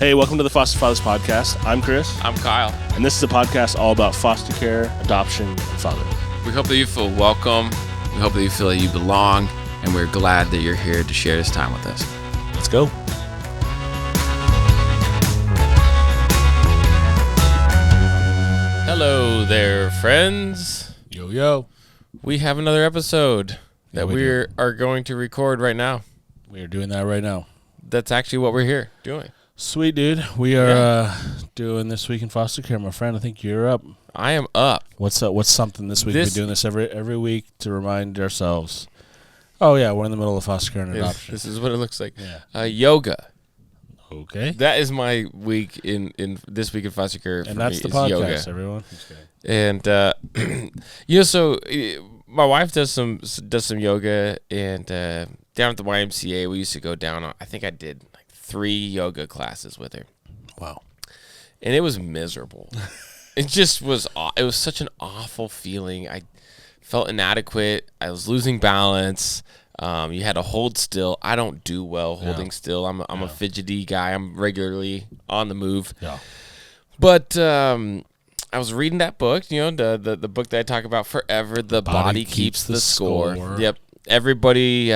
Hey, welcome to the Foster Fathers Podcast. I'm Chris. I'm Kyle. And this is a podcast all about foster care, adoption, and fatherhood. We hope that you feel welcome. We hope that you feel that you belong. And we're glad that you're here to share this time with us. Let's go. Hello there, friends. Yo, yo. We have another episode that we are going to record right now. We are doing that right now. That's actually what we're here doing. Sweet, dude. We are doing This Week in Foster Care, my friend. I think you're up. I am up. What's up? What's something this week? We're doing this every week to remind ourselves. Oh, yeah, we're in the middle of foster care and adoption. This is what it looks like. Yeah. Yoga. Okay. That is my week in This Week in Foster Care. And that's the podcast, yoga. Everyone. And so my wife does some yoga, and down at the YMCA we used to go down on, I think I did like 3 yoga classes with her. Wow. And it was miserable. It was such an awful feeling. I felt inadequate. I was losing balance. You had to hold still. I don't do well holding still. I'm a fidgety guy. I'm regularly on the move. Yeah. But I was reading that book, the book that I talk about forever. The body keeps the score. Yep. Everybody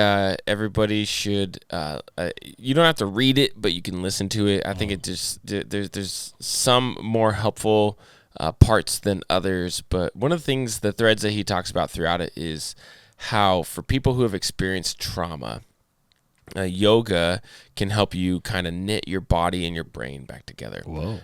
should. You don't have to read it, but you can listen to it. I think it just there's some more helpful parts than others. But one of the things, the threads that he talks about throughout it is how for people who have experienced trauma, yoga can help you kind of knit your body and your brain back together. Whoa.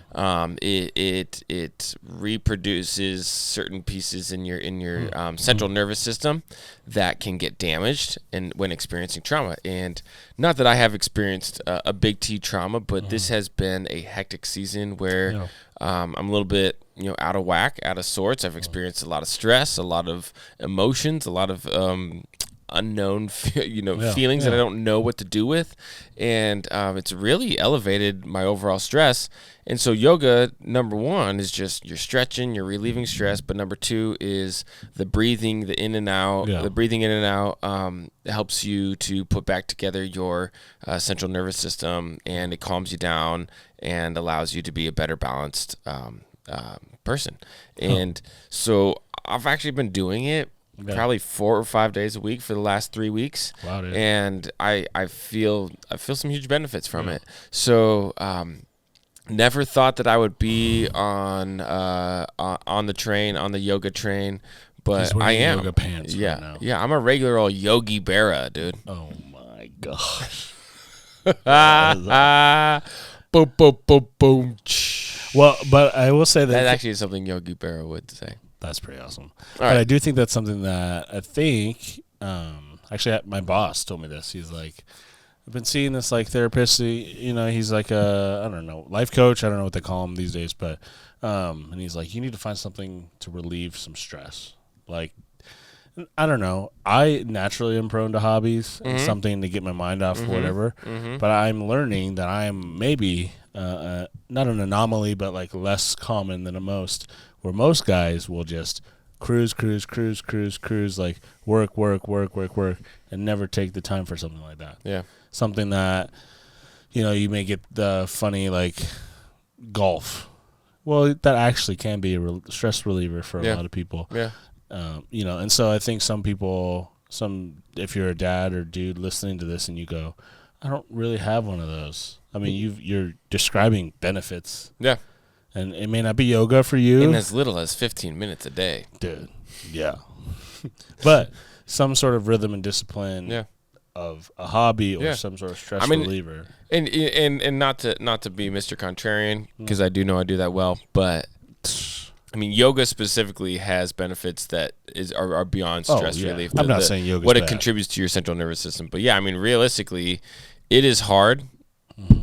It reproduces certain pieces in your central nervous system that can get damaged and when experiencing trauma. And not that I have experienced a big T trauma, but this has been a hectic season where I'm a little bit out of whack, out of sorts. I've experienced a lot of stress, a lot of emotions, a lot of unknown feelings that I don't know what to do with, and it's really elevated my overall stress. And so yoga, number one, is just you're stretching, you're relieving stress, but number two is the breathing, the in and out. The breathing in and out helps you to put back together your central nervous system, and it calms you down and allows you to be a better balanced person. And so I've actually been doing it probably 4 or 5 days a week for the last 3 weeks. Wow, dude. And I feel some huge benefits from it. So never thought that I would be on the train, on the yoga train, but I am. Yoga pants right now. Yeah, I'm a regular old Yogi Berra, dude. Oh my gosh. Boom, boom, boom, boom. Well, but I will say that actually is something Yogi Berra would say. That's pretty awesome. But I do think that's something that I think, actually my boss told me this. He's like, I've been seeing this like therapist, he's like a, I don't know, life coach. I don't know what they call him these days, but, and he's like, you need to find something to relieve some stress. Like, I don't know. I naturally am prone to hobbies and something to get my mind off whatever, but I'm learning that I'm maybe, not an anomaly, but like less common than most, where most guys will just cruise, like work, and never take the time for something like that. Yeah. Something that, you may get the funny, like, golf. Well, that actually can be a stress reliever for a lot of people. Yeah. And so I think some people, if you're a dad or dude listening to this and you go, I don't really have one of those. I mean, you're describing benefits. Yeah. And it may not be yoga for you. In as little as 15 minutes a day. Dude, yeah. But some sort of rhythm and discipline of a hobby or some sort of stress reliever. And not to be Mr. Contrarian, because I do know I do that well, but I mean, yoga specifically has benefits that are beyond stress relief. I'm not saying yoga what it contributes to your central nervous system. But yeah, I mean, realistically, it is hard.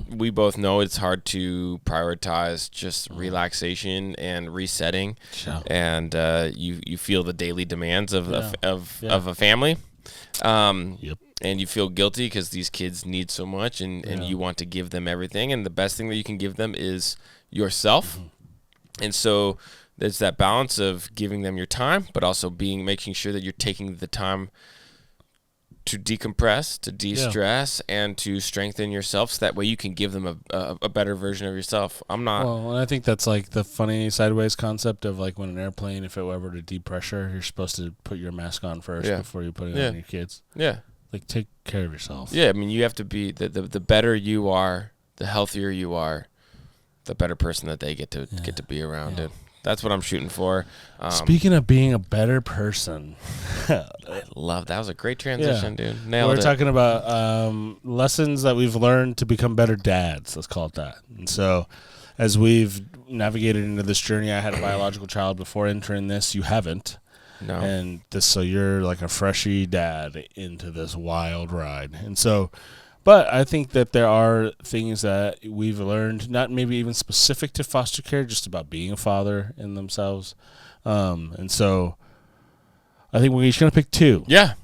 We both know it's hard to prioritize just relaxation and resetting, and you feel the daily demands of a family, and you feel guilty because these kids need so much, and you want to give them everything, and the best thing that you can give them is yourself, and so there's that balance of giving them your time, but also making sure that you're taking the time decompress, to de-stress, and to strengthen yourself, so that way you can give them a better version of yourself. I'm not. Well, and I think that's like the funny sideways concept of like when an airplane, if it were ever to depressure, you're supposed to put your mask on first before you put it on your kids. Yeah. Like, take care of yourself. Yeah, I mean, you have to be the better you are, the healthier you are, the better person that they get to be around. Dude. That's what I'm shooting for. Speaking of being a better person, I love that. Was a great transition, dude. Nailed it. We're talking about lessons that we've learned to become better dads. Let's call it that. And so, as we've navigated into this journey, I had a biological child before entering this. You haven't. No. And so you're like a freshy dad into this wild ride. And so, but I think that there are things that we've learned, not maybe even specific to foster care, just about being a father in themselves. And so I think we're each going to pick two. Yeah.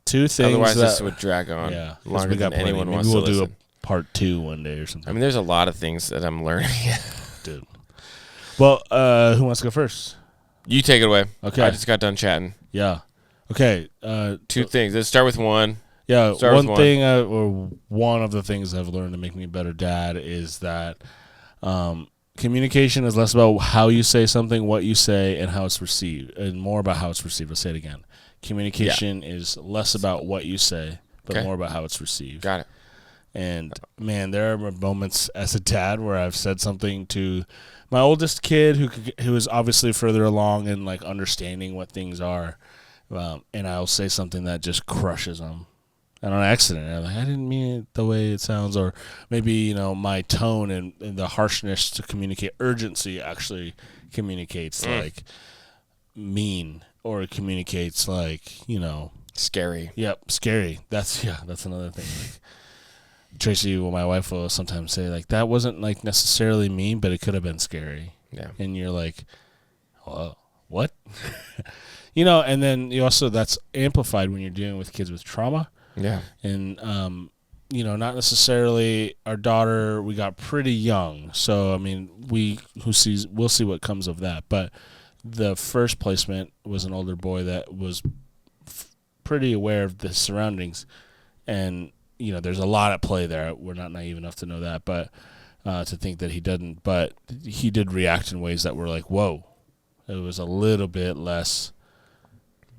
Two things. Otherwise, this would drag on longer than anyone wants to listen. Maybe we'll do a part 2 one day or something. I mean, there's a lot of things that I'm learning. Dude. Well, who wants to go first? You take it away. Okay. I just got done chatting. Yeah. Okay. Two things. Let's start with one. Yeah. One thing, or one of the things I've learned to make me a better dad is that communication is less about how you say something, what you say, and how it's received, and more about how it's received. I'll say it again. Communication is less about what you say, but more about how it's received. Got it. And, man, there are moments as a dad where I've said something to my oldest kid who is obviously further along in, like, understanding what things are, and I'll say something that just crushes them. And on accident, I'm like, I didn't mean it the way it sounds. Or maybe, my tone and the harshness to communicate urgency actually communicates, like, mean, or it communicates, like, scary. Yep, scary. That's another thing. Like, Tracy, my wife, will sometimes say, like, that wasn't, like, necessarily mean, but it could have been scary. Yeah. And you're like, well, what? And then you also, that's amplified when you're dealing with kids with trauma. Yeah. And, not necessarily our daughter, we got pretty young. So, I mean, we'll see what comes of that. But the first placement was an older boy that was pretty aware of the surroundings. And, there's a lot at play there. We're not naive enough to know that, but to think that he didn't. But he did react in ways that were like, whoa. It was a little bit less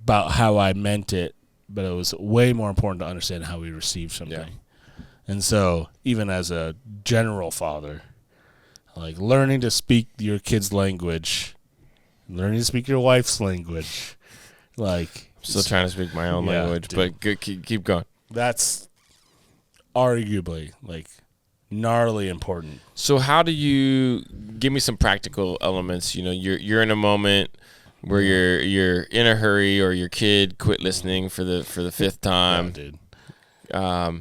about how I meant it, but it was way more important to understand how we received something. Yeah. And so, even as a general father, like learning to speak your kid's language, learning to speak your wife's language, like... I'm still trying to speak my own language, dude. But keep going. That's arguably, like, gnarly important. So how do you... Give me some practical elements. You're in a moment where you're in a hurry, or your kid quit listening for the fifth time. Yeah,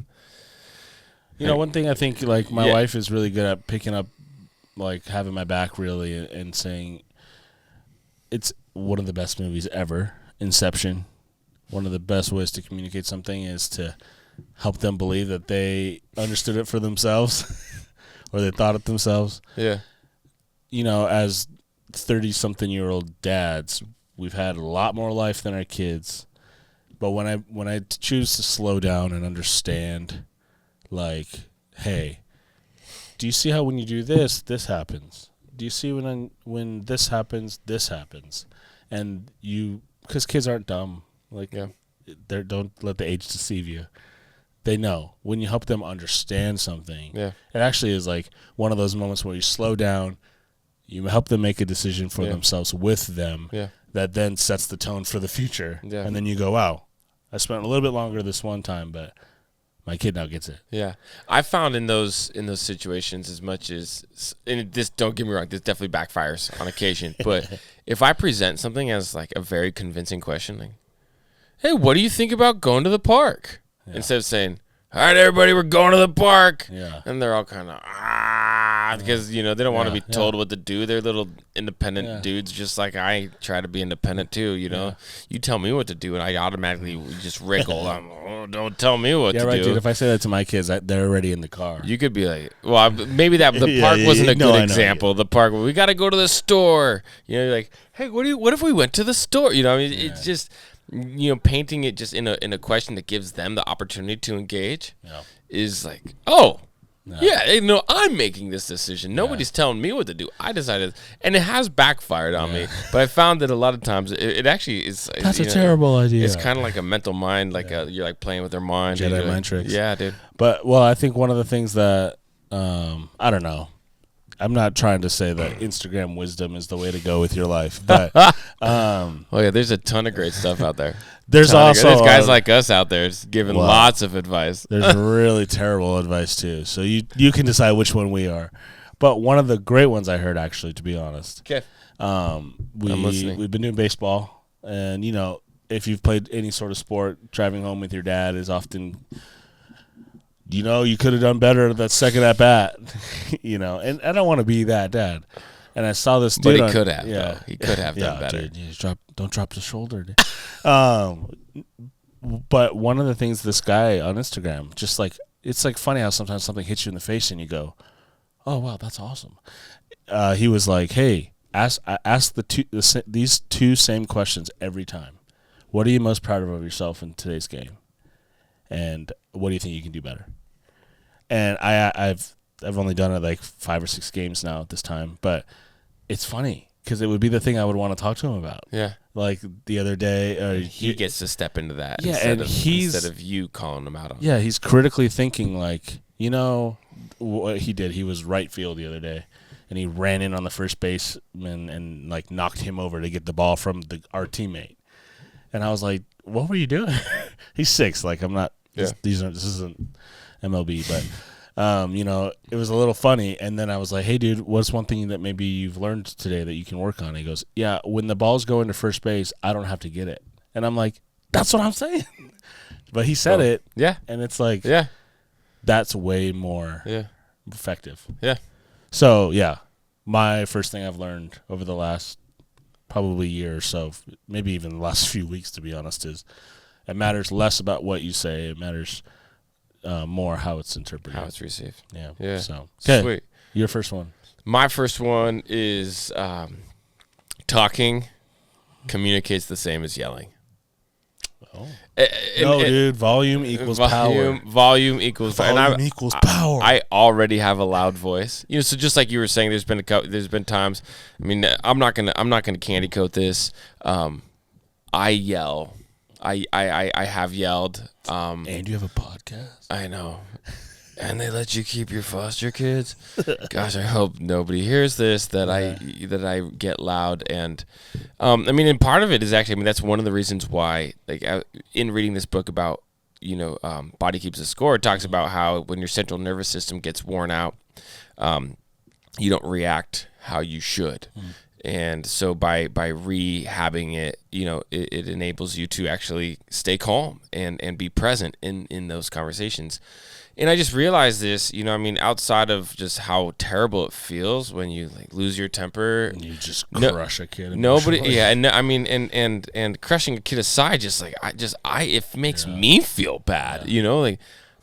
dude. One thing I think, like, my wife is really good at picking up, like, having my back really, and saying it's one of the best movies ever, Inception. One of the best ways to communicate something is to help them believe that they understood it for themselves or they thought it themselves. Yeah. As 30-something-year-old dads, we've had a lot more life than our kids. But when I choose to slow down and understand, like, hey, do you see how when you do this, this happens? Do you see when this happens, this happens? And because kids aren't dumb. Like, don't let the age deceive you. They know. When you help them understand something, it actually is like one of those moments where you slow down, you help them make a decision for themselves with them that then sets the tone for the future. Yeah. And then you go, wow, I spent a little bit longer this one time, but my kid now gets it. Yeah. I found in those situations, as much as, and this, don't get me wrong, this definitely backfires on occasion, but if I present something as like a very convincing question, like, hey, what do you think about going to the park? Yeah. Instead of saying, all right, everybody, we're going to the park. Yeah. And they're all kind of, because, they don't want to be told what to do. They're little independent dudes, just like I try to be independent too, You tell me what to do, and I automatically just wriggle. Don't tell me what to do. Yeah, right, dude. If I say that to my kids, they're already in the car. You could be like, well, maybe the park wasn't a good example. The park, we got to go to the store. You're like, hey, what if we went to the store? It's just... painting it just in a question that gives them the opportunity to engage Yeah. is like, oh, yeah, I'm making this decision. Nobody's telling me what to do. I decided, and it has backfired on me. But I found that a lot of times it actually is. That's a terrible idea. It's kind of like a mental mind, like you're like playing with their mind. Jedi mind tricks. Yeah, dude. But I think one of the things that I don't know. I'm not trying to say that Instagram wisdom is the way to go with your life, but there's a ton of great stuff out there. There's guys like us out there giving lots of advice. There's really terrible advice too. So you can decide which one we are. But one of the great ones I heard, actually, to be honest. Okay. We've been doing baseball, and if you've played any sort of sport, driving home with your dad is often. You could have done better at that second at bat, and I don't want to be that dad. And I saw this dude. But he could have, though. He could have done better. Dude, don't drop the shoulder. Dude. But one of the things, this guy on Instagram, just like, it's like funny how sometimes something hits you in the face and you go, oh, wow, that's awesome. He was like, hey, ask these two same questions every time. What are you most proud of yourself in today's game? And what do you think you can do better? And I've only done it like 5 or 6 games now at this time, but it's funny because it would be the thing I would want to talk to him about. Yeah. Like the other day, he gets to step into that. Yeah, instead of you calling him out on. Yeah, he's critically thinking like, what he did. He was right field the other day, and he ran in on the first baseman and like knocked him over to get the ball from our teammate. And I was like, what were you doing? He's 6. Like, I'm not. Yeah. This isn't MLB, but it was a little funny. And then I was like, hey, dude, what's one thing that maybe you've learned today that you can work on? And he goes, yeah, when the balls go into first base, I don't have to get it. And I'm like, that's what I'm saying. But he said it. Yeah. And it's like, that's way more effective. Yeah. So, yeah, my first thing I've learned over the last probably year or so, maybe even the last few weeks, to be honest, is it matters less about what you say. It matters more how it's interpreted. How it's received. Yeah. Yeah. So, sweet. Your first one. My first one is talking communicates the same as yelling. Oh. Dude, volume equals power. Volume equals power. I already have a loud voice. So just like you were saying, there's been times. I mean, I'm not gonna candy coat this. I yell. I have yelled. And you have a podcast. I know. And they let you keep your foster kids. Gosh, I hope nobody hears this. That I get loud, and and part of it is actually, that's one of the reasons why, like, in reading this book about, Body Keeps the Score, it talks about how when your central nervous system gets worn out, you don't react how you should. And so by rehabbing it, it enables you to actually stay calm and be present in those conversations. And I just realized this, outside of just how terrible it feels when you like lose your temper, and you just crush a kid. Nobody, and crushing a kid aside, it makes me feel bad.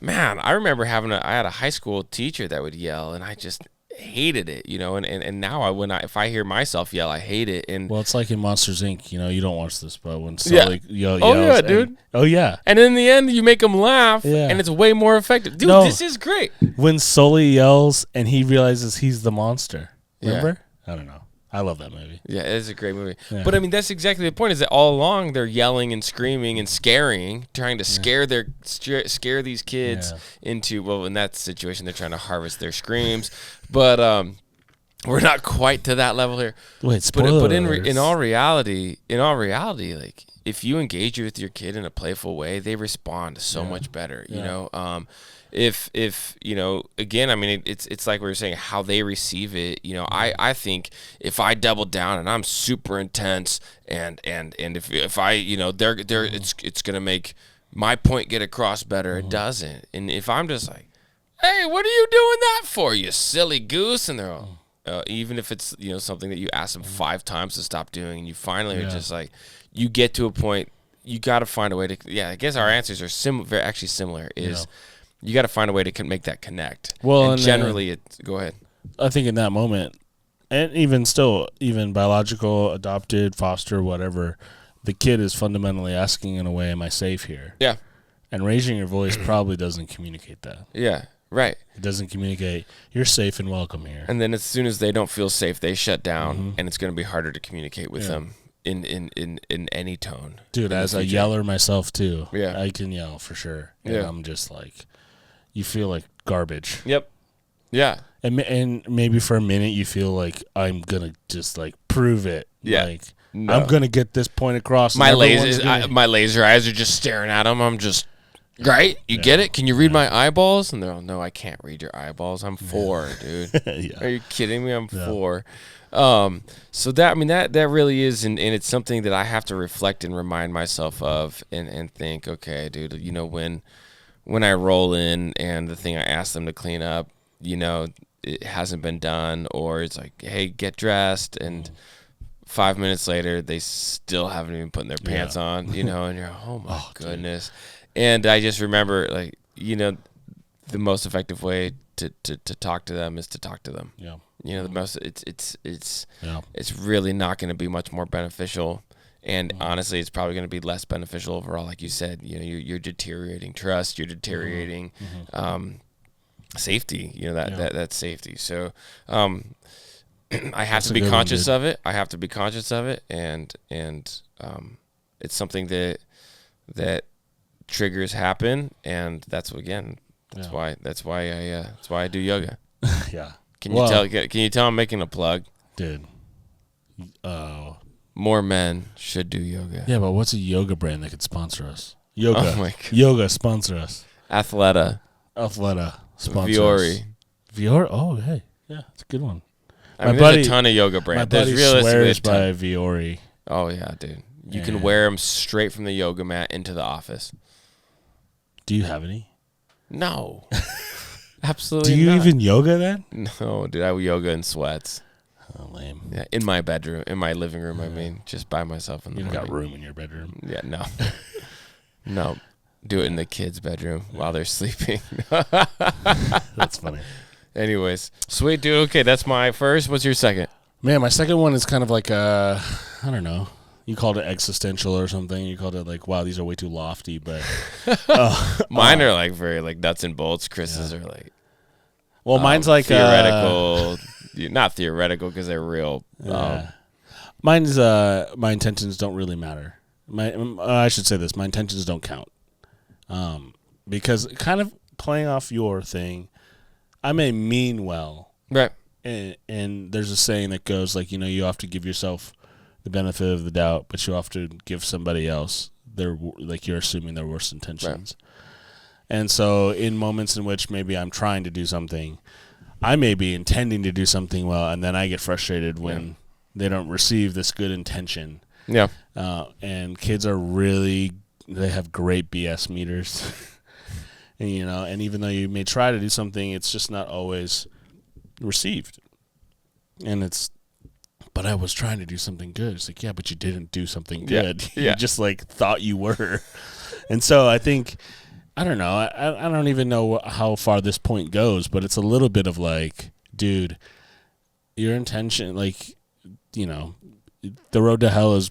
Man, I remember I had a high school teacher that would yell, and I just hated it, and now if I hear myself yell, I hate it. And well, it's like in Monsters Inc. You don't watch this, but when Sully yells, dude. And in the end, you make them laugh, and it's way more effective. Dude, this is great. When Sully yells and he realizes he's the monster. Remember? I don't know. I love that movie. Yeah, it is a great movie. Yeah. But that's exactly the point. Is that all along they're yelling and screaming and scaring, trying to scare these kids into. Well, in that situation, they're trying to harvest their screams. But we're not quite to that level here. Wait, spoilers. But in all reality, like, if you engage with your kid in a playful way, they respond so much better. If again, it's like we were saying, how they receive it. I think if I double down and I'm super intense and if I it's gonna make my point get across better. It doesn't. And if I'm just like, hey, what are you doing that for, you silly goose? And they're all, even if it's something that you ask them 5 times to stop doing, and you finally are just like, you get to a point, you got to find a way to. Yeah, I guess our answers are actually similar. You got to find a way to make that connect. Well, and generally, go ahead. I think in that moment, and even still, even biological, adopted, foster, whatever, the kid is fundamentally asking in a way, am I safe here? Yeah. And raising your voice probably doesn't communicate that. Yeah. Right. It doesn't communicate, you're safe and welcome here. And then as soon as they don't feel safe, they shut down, and it's going to be harder to communicate with them in any tone. Dude, as a yeller myself too, yeah, I can yell for sure. And yeah. I'm just like, you feel like garbage. Yep. Yeah. And maybe for a minute you feel like I'm going to just like prove it. Yeah. Like, no. I'm going to get this point across. My laser eyes are just staring at them. I'm just... Right? You get it? Can you read my eyeballs? And they're all, no, I can't read your eyeballs. I'm 4, dude. Are you kidding me? I'm 4. So that really is, and it's something that I have to reflect and remind myself of and think, okay, dude, you know, when I roll in and the thing I asked them to clean up, you know, it hasn't been done, or it's like, hey, get dressed, and 5 minutes later, they still haven't even put their pants on, you know, and you're, oh my goodness. Dude. And I just remember, like, you know, the most effective way to talk to them is to talk to them. Yeah. You know, the most it's really not going to be much more beneficial, and honestly, it's probably going to be less beneficial overall. Like you said, you know, you're deteriorating trust, you're deteriorating safety. You know that safety. So, I have to be conscious of it. I have to be conscious of it, and it's something that triggers happen, and that's why I do yoga. Yeah. Can you tell I'm making a plug? Dude. More men should do yoga. Yeah, but what's a yoga brand that could sponsor us? Yoga. Oh my God. Yoga sponsor us. Athleta sponsor Viore. us. Viore? Oh, hey. Yeah, it's a good one. There's a ton of yoga brands. My buddy swears by Viore. Oh, yeah, dude. You can wear them straight from the yoga mat into the office. Do you have any? No. Absolutely not. Do you not. even yoga then? No, dude. I yoga in sweats. Oh, lame. Yeah, in my bedroom, in my living room, I mean, just by myself in the morning. You don't got room in your bedroom. Yeah, no. No. Do it in the kids' bedroom while they're sleeping. That's funny. Anyways, sweet, dude. Okay, that's my first. What's your second? Man, my second one is kind of like I don't know. You called it existential or something. You called it like, wow, these are way too lofty. But mine are like very like nuts and bolts. Chris's are like, well, mine's like theoretical. Not theoretical because they're real. Mine's my intentions don't really matter. I should say this: my intentions don't count. Because kind of playing off your thing, I may mean well, right? And there's a saying that goes like, you know, you have to give yourself the benefit of the doubt, but you have to give somebody else you're assuming their worst intentions. Right. And so in moments in which maybe I'm trying to do something, I may be intending to do something well, and then I get frustrated when they don't receive this good intention. Yeah. And kids are they have great BS meters. And, you know, and even though you may try to do something, it's just not always received. And but I was trying to do something good. It's like, yeah, but you didn't do something good. Yeah. You just like thought you were. And so I think, I don't know. I don't even know how far this point goes, but it's a little bit of like, dude, your intention, like, you know, the road to hell is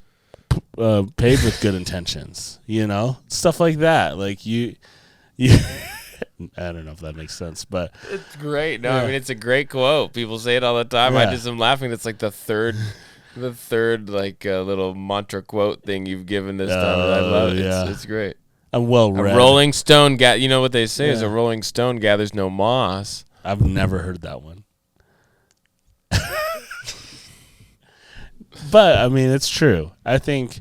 paved with good intentions, you know, stuff like that. Like you I don't know if that makes sense, but it's great. No, I mean, it's a great quote. People say it all the time. I just am laughing. It's like the third like little mantra quote thing you've given this time. I love it. It's great. I'm well read. A rolling stone you know what they say is a rolling stone gathers no moss. I've never heard that one. But I mean, it's true. I think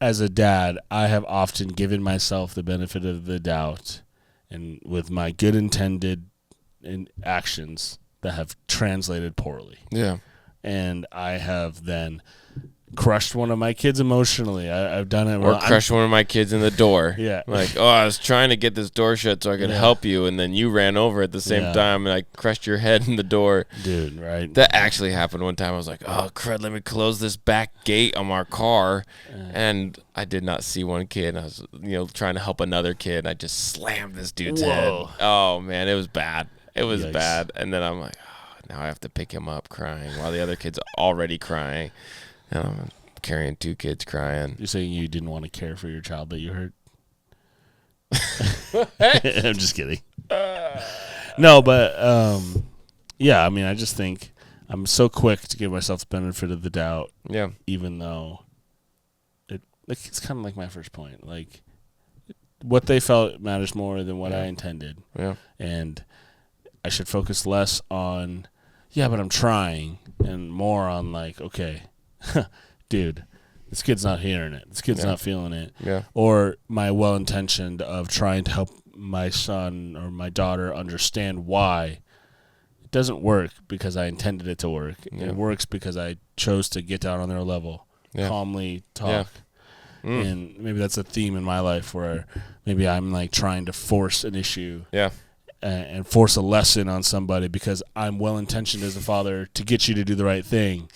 as a dad, I have often given myself the benefit of the doubt, and with my good intended actions that have translated poorly. Yeah. And I have then crushed one of my kids emotionally. I've done it. Or crushed one of my kids in the door. Yeah. Like, I was trying to get this door shut so I could help you, and then you ran over at the same time, and I crushed your head in the door. Dude, right? That actually happened one time. I was like, oh, crud, let me close this back gate on our car. And I did not see one kid. I was, trying to help another kid, and I just slammed this dude's head. Oh, man, it was bad. It was bad. And then I'm like, now I have to pick him up crying while the other kid's already crying. And I'm carrying 2 kids crying. You're saying you didn't want to care for your child that you hurt? I'm just kidding. No, but yeah, I mean, I just think I'm so quick to give myself the benefit of the doubt. Yeah. Even though it's kind of like my first point. Like, what they felt matters more than what I intended. Yeah. And I should focus less on, but I'm trying, and more on like, okay, dude, this kid's not hearing it. This kid's not feeling it. Yeah. Or my well-intentioned of trying to help my son or my daughter understand why it doesn't work because I intended it to work. Yeah. It works because I chose to get down on their level, calmly talk. And maybe that's a theme in my life where maybe I'm like trying to force an issue and force a lesson on somebody because I'm well-intentioned as a father to get you to do the right thing.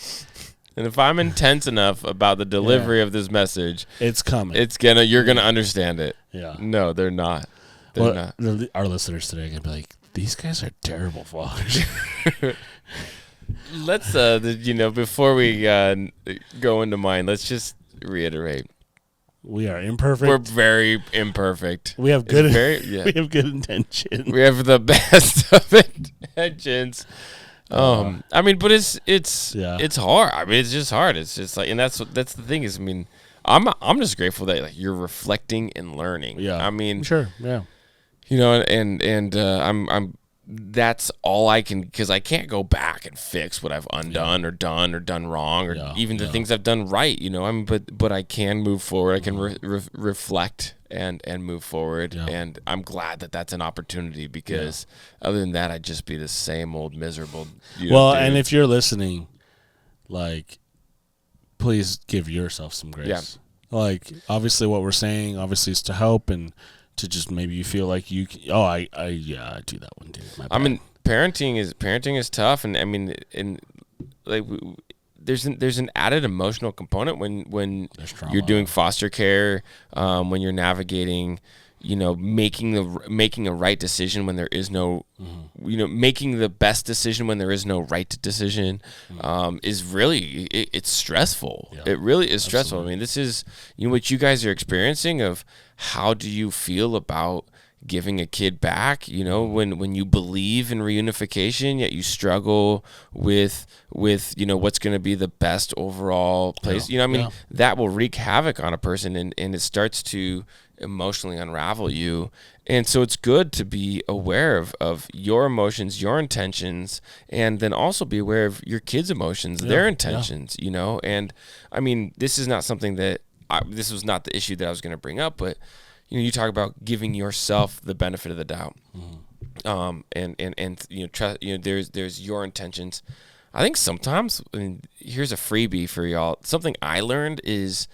And if I'm intense enough about the delivery of this message, it's coming. You're gonna understand it. Yeah. No, they're not. They're not. Our listeners today are gonna be like, these guys are terrible fathers. Let's before we go into mine, let's just reiterate. We are imperfect. We're very imperfect. We have good. We have good intentions. We have the best of intentions. I mean, but it's hard. I mean, it's just hard. It's just like, and that's the thing is, I mean, I'm just grateful that like you're reflecting and learning. Yeah. I mean, sure. Yeah. You know, and I'm that's all I can, because I can't go back and fix what I've undone or done wrong, or even the things I've done right. You know, I mean, but I can move forward. I can reflect and move forward, and I'm glad that that's an opportunity, because other than that, I'd just be the same old miserable. Dude. And if you're listening, like, please give yourself some grace. Yeah. Like, obviously, what we're saying obviously is to help and to just maybe you feel like you can, I do that one too. I mean, parenting is tough, and I mean, like there's an added emotional component when you're doing foster care, when you're navigating, you know, making a right decision when there is no, you know, making the best decision when there is no right decision, is really it's stressful. Yeah. It really is stressful. I mean, this is, you know, what you guys are experiencing of how do you feel about giving a kid back, you know, when you believe in reunification, yet you struggle with you know, what's going to be the best overall place. You know, I mean, that will wreak havoc on a person, and it starts to emotionally unravel you. And so it's good to be aware of your emotions, your intentions, and then also be aware of your kids' emotions, their intentions, you know. And I mean, this is not something that this was not the issue that I was going to bring up, but you know, you talk about giving yourself the benefit of the doubt, and you know, there's your intentions. I think sometimes, I mean, here's a freebie for y'all. Something I learned is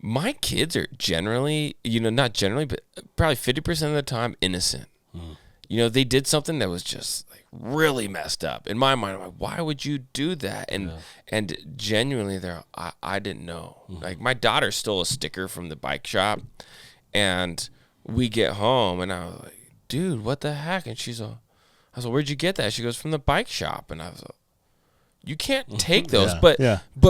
my kids are generally, you know, not generally, but probably 50% of the time innocent. You know, they did something that was just like really messed up. In my mind, I'm like, why would you do that? And genuinely, I didn't know. Like, my daughter stole a sticker from the bike shop, and we get home, and I was like, dude, what the heck? And I was like, where'd you get that? She goes, from the bike shop. And I was like, you can't take those. But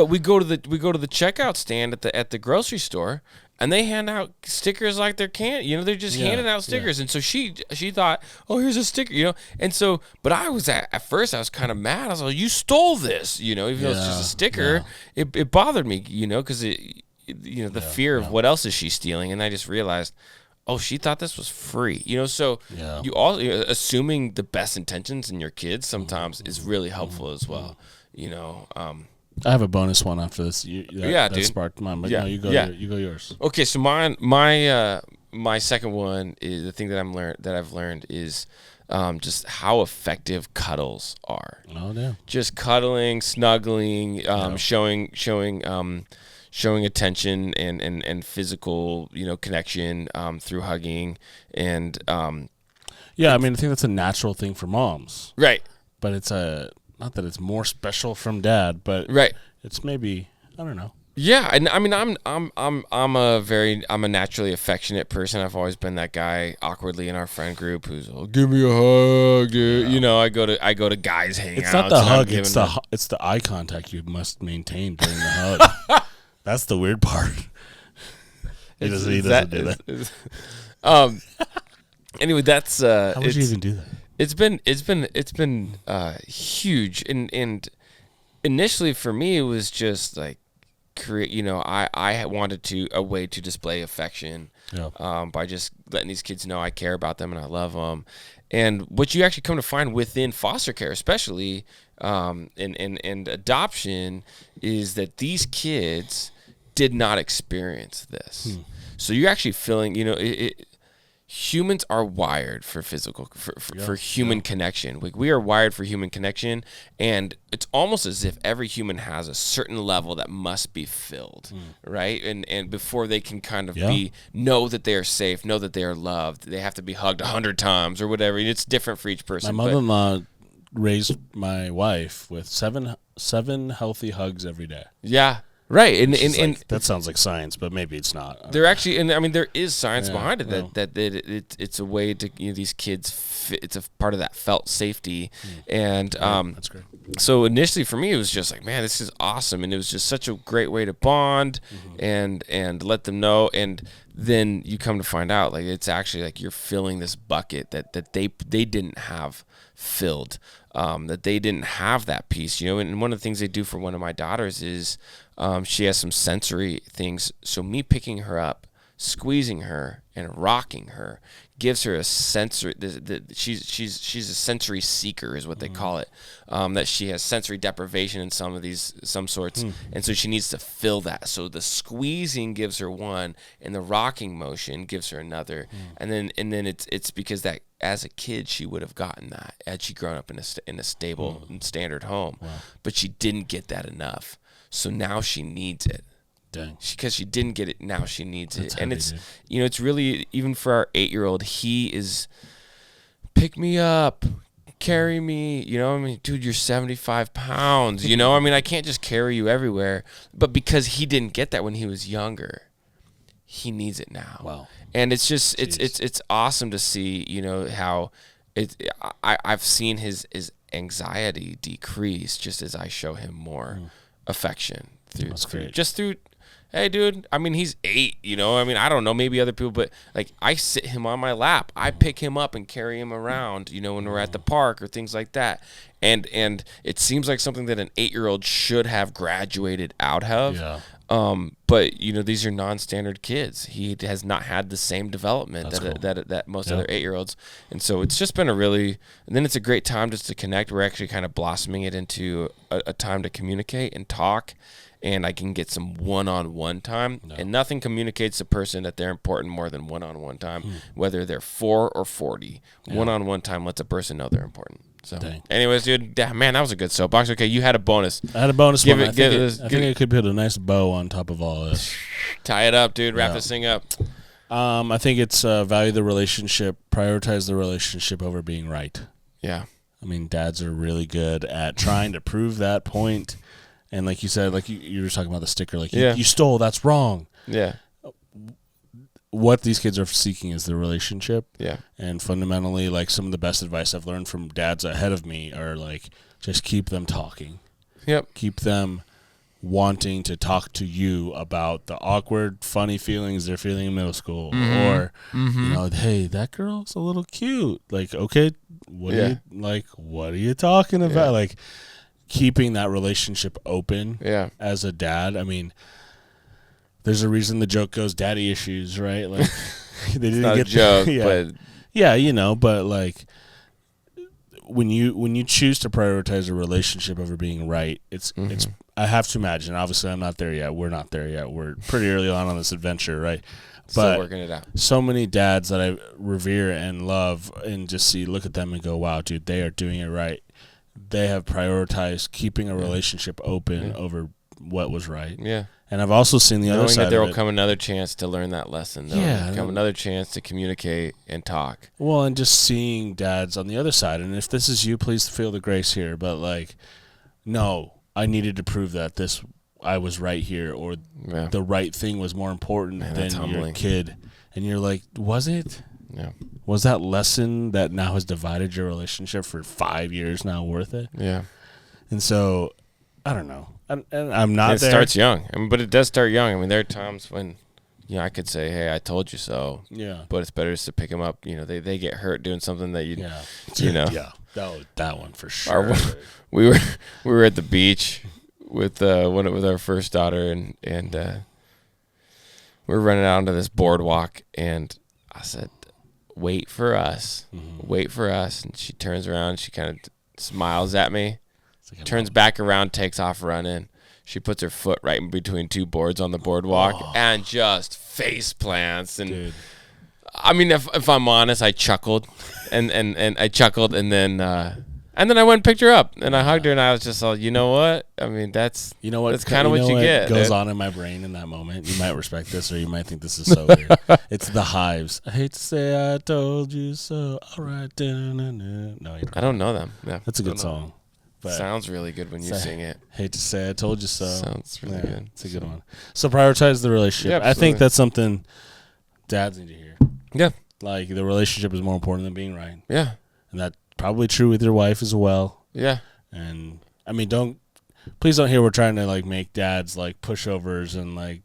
we go to the checkout stand at the grocery store, and they hand out stickers like they're candy. You know, they're just handing out stickers. And so she thought, oh, here's a sticker, you know. And so, but I was at first I was kind of mad. I was like, you stole this, you know, even though it's just a sticker. It bothered me, you know, because you know, the fear of what else is she stealing. And I just realized, oh, she thought this was free, you know. So you all, you know, assuming the best intentions in your kids sometimes is really helpful as well, you know. I have a bonus one after this. That dude. Sparked mine, but no, you go yours. Okay, so my second one is the thing that I've learned is just how effective cuddles are. Oh, yeah. Just cuddling, snuggling, showing attention and physical, you know, connection through hugging and I mean, I think that's a natural thing for moms, right? But it's not that it's more special from dad, but it's maybe, I don't know. Yeah, and I mean, I'm a naturally affectionate person. I've always been that guy awkwardly in our friend group who's like, give me a hug, dude. You know, I go to guys hanging out. It's not the hug, it's the eye contact you must maintain during the hug. That's the weird part. he doesn't do that. Anyway, that's how would you even do that? It's been huge, and initially for me it was just like I wanted a way to display affection by just letting these kids know I care about them and I love them. And what you actually come to find within foster care, especially and adoption, is that these kids did not experience this. So you're actually feeling, humans are wired for for human connection. We are wired for human connection, and it's almost as if every human has a certain level that must be filled, right? And before they can kind of know that they are safe, know that they are loved, they have to be hugged 100 times or whatever. It's different for each person. My mother-in-law raised my wife with seven healthy hugs every day. Yeah. Right, and that sounds like science, but maybe it's not. There actually, and I mean, there is science behind it that it's a way to these kids. It's a part of that felt safety, and that's great. So initially for me, it was just like, man, this is awesome, and it was just such a great way to bond and let them know, and then you come to find out like it's actually like you're filling this bucket that they didn't have filled. That they didn't have that piece, and one of the things they do for one of my daughters is she has some sensory things. So me picking her up, squeezing her, and rocking her gives her a sensory. She's a sensory seeker, is what they call it. That she has sensory deprivation in some sorts, and so she needs to fill that. So the squeezing gives her one, and the rocking motion gives her another. And then it's because that as a kid she would have gotten that had she grown up in a stable and standard home, but she didn't get that enough. So now she needs it. Dang. Because she didn't get it, now she needs it. And it's, dude. It's really, even for our 8-year-old, he is, pick me up, carry me, dude, you're 75 pounds, I can't just carry you everywhere. But because he didn't get that when he was younger, he needs it now. Wow. And it's just, it's awesome to see, how I've seen his anxiety decrease just as I show him more affection through, hey dude, he's 8, I don't know, maybe other people, but like I sit him on my lap, I pick him up and carry him around, when we're at the park or things like that. And it seems like something that an 8-year-old should have graduated out of. Yeah. But these are non-standard kids. He has not had the same development that most other 8-year-olds, and so it's just been and then it's a great time just to connect. We're actually kind of blossoming it into a time to communicate and talk, and I can get some one-on-one time. And nothing communicates a person that they're important more than one-on-one time, whether they're 4 or 40. One-on-one time lets a person know they're important. So, anyways, dude, man, that was a good soapbox. Okay, you had a bonus. I had a bonus one. I think I could put a nice bow on top of all this. Tie it up, dude. Wrap this thing up. I think it's value the relationship, prioritize the relationship over being right. Yeah. Dads are really good at trying to prove that point. And like you said, like you were talking about the sticker, like you stole, that's wrong. Yeah. What these kids are seeking is the relationship. Yeah. And fundamentally, like some of the best advice I've learned from dads ahead of me are like, just keep them talking. Yep. Keep them wanting to talk to you about the awkward, funny feelings they're feeling in middle school. Or, hey, that girl's a little cute. Like, okay, what are you talking about? Yeah. Like, keeping that relationship open as a dad. There's a reason the joke goes daddy issues, right? Like they didn't not get a joke, but but like when you choose to prioritize a relationship over being right, it's I have to imagine, obviously I'm not there yet. We're not there yet. We're pretty early on this adventure, right? Still working it out. So many dads that I revere and love and just look at them and go, wow, dude, they are doing it right. They have prioritized keeping a relationship open over what was right. Yeah. And I've also seen the other side knowing that there of will come another chance to learn that lesson. There'll come another chance to communicate and talk. Well, and just seeing dads on the other side. And if this is you, please feel the grace here. But like, no, I needed to prove that I was right here, or the right thing was more important than your kid. And you're like, was it? Yeah. Was that lesson that now has divided your relationship for 5 years now worth it? Yeah. And so, I don't know. and I'm not And it there. starts young. I mean, but it does start young. I mean, there are times when, I could say, "Hey, I told you so." Yeah. But it's better just to pick them up. They get hurt doing something that Yeah. Yeah. That one for sure. We were we were at the beach with with our first daughter, and we were running out onto this boardwalk, and I said, "Wait for us, wait for us." And she turns around, she kind of smiles at me, turns back around, takes off running. She puts her foot right in between two boards on the boardwalk and just face plants. And Dude. I mean, if I'm honest, I chuckled, and I chuckled, and then I went and picked her up, and I hugged her, and I was just all, you know what? I mean, that's kind of what you get. Goes on in my brain in that moment. You might respect this, or you might think this is so weird. It's the Hives. I hate to say I told you so. All right, no, you don't. I don't know them. Yeah, That's a good song. But sounds really good when you sing it. Hate to say I told you so. Sounds really good. It's a good one. So prioritize the relationship. Yeah, I think that's something dads need to hear. Yeah. Like, the relationship is more important than being right. Yeah. And that's probably true with your wife as well. Yeah. And I mean, please don't hear we're trying to like make dads like pushovers and like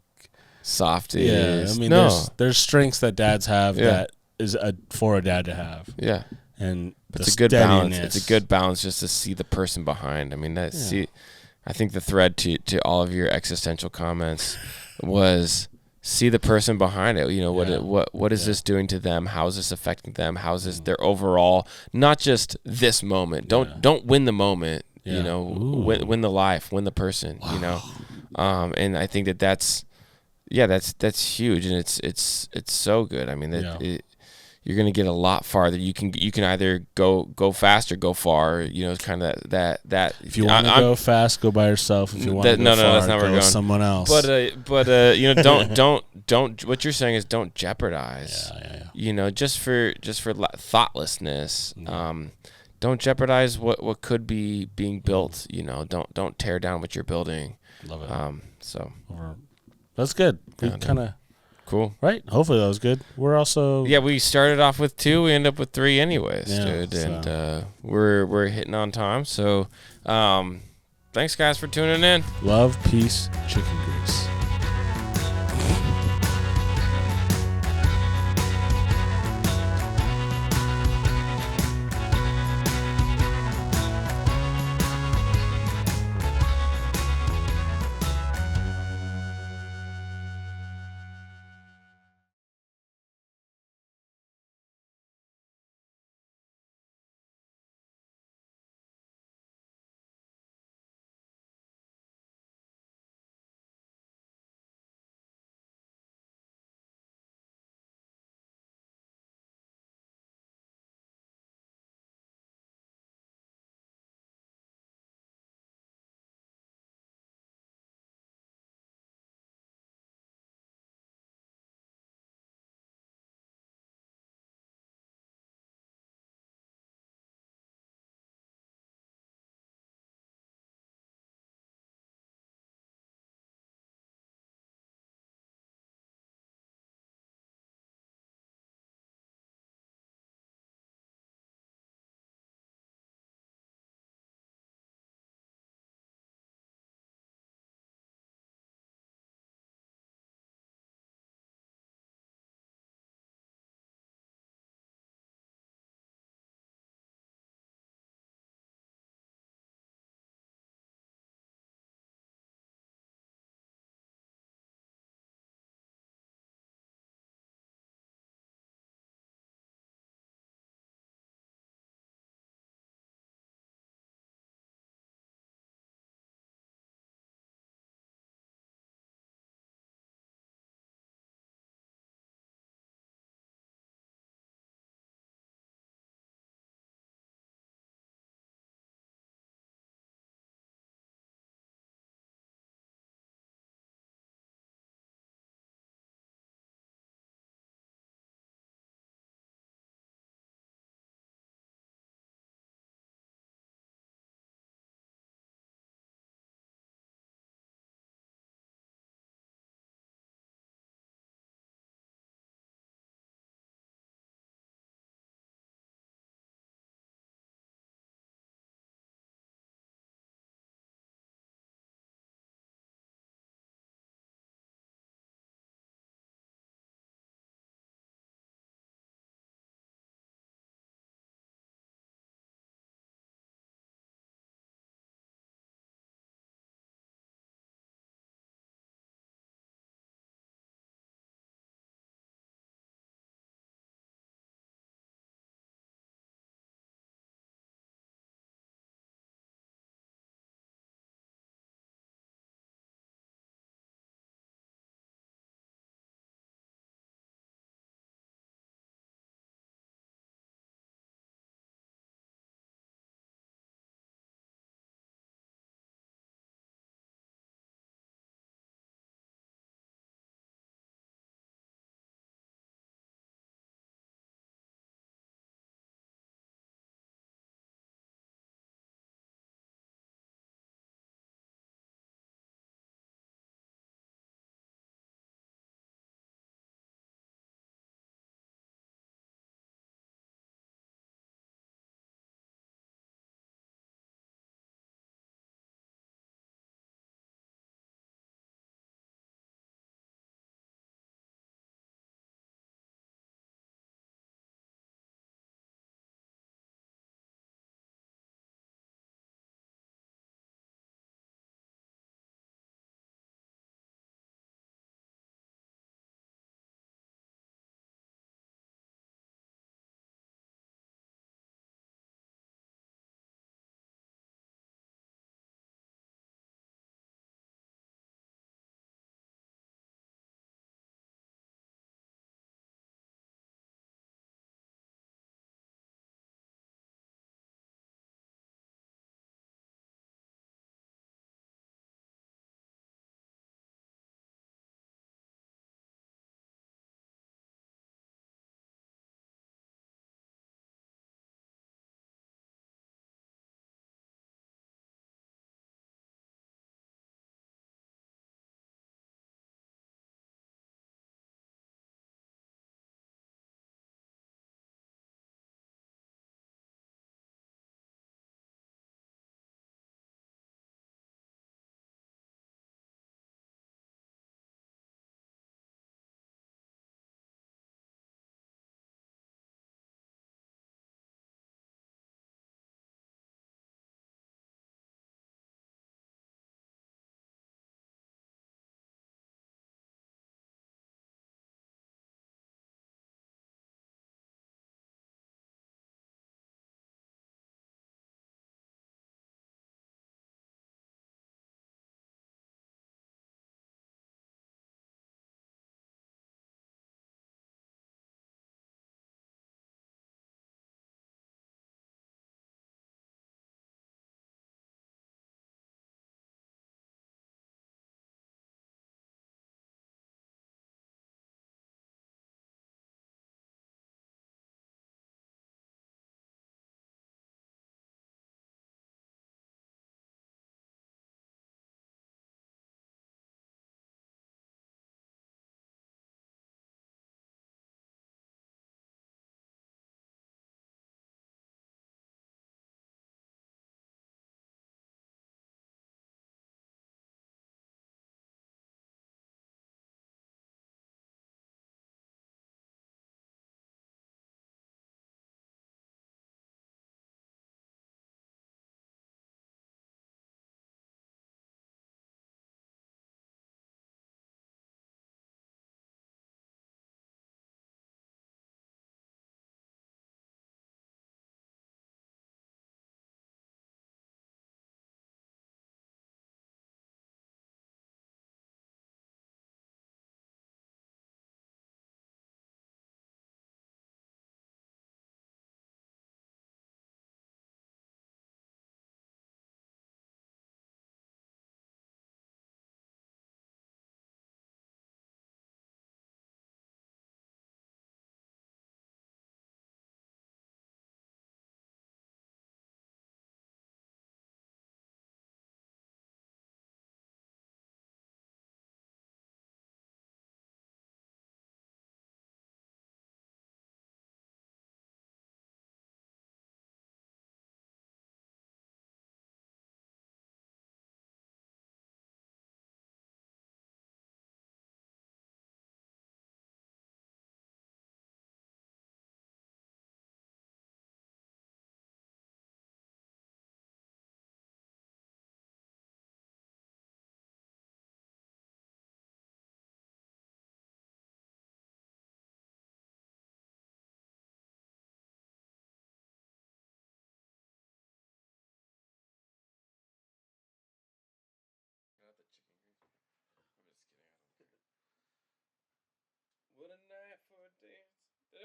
softies. Yeah, I mean, there's strengths that dads have that is for a dad to have. Yeah. And it's a good balance. It's a good balance just to see the person behind. I mean, I think the thread to all of your existential comments was see the person behind it. What is this doing to them? How is this affecting them? How is this their overall? Not just this moment. Don't win the moment. Yeah. Win the life. Win the person. Wow. And I think that's huge, and it's so good. I mean, you're gonna get a lot farther. You can either go fast or go far. It's kind of that. If you want to go fast, go by yourself. If you want to go far, that's not where go we're with going. Someone else. But don't. What you're saying is don't jeopardize. Yeah. Just for thoughtlessness. Don't jeopardize what could be being built. Don't tear down what you're building. Love it. So that's good. We kind of. Cool. Right? Hopefully that was good. We're also... Yeah, we started off with 2. We end up with 3 anyways, dude. So. And we're hitting on time. So thanks, guys, for tuning in. Love, peace, chicken grease.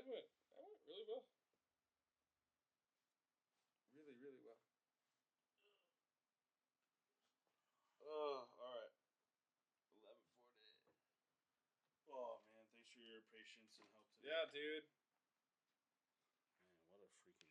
That went really well. Really, really well. Oh, all right. 11:40. Oh man, thanks for your patience and help today. Yeah, dude. Man, what a freaking.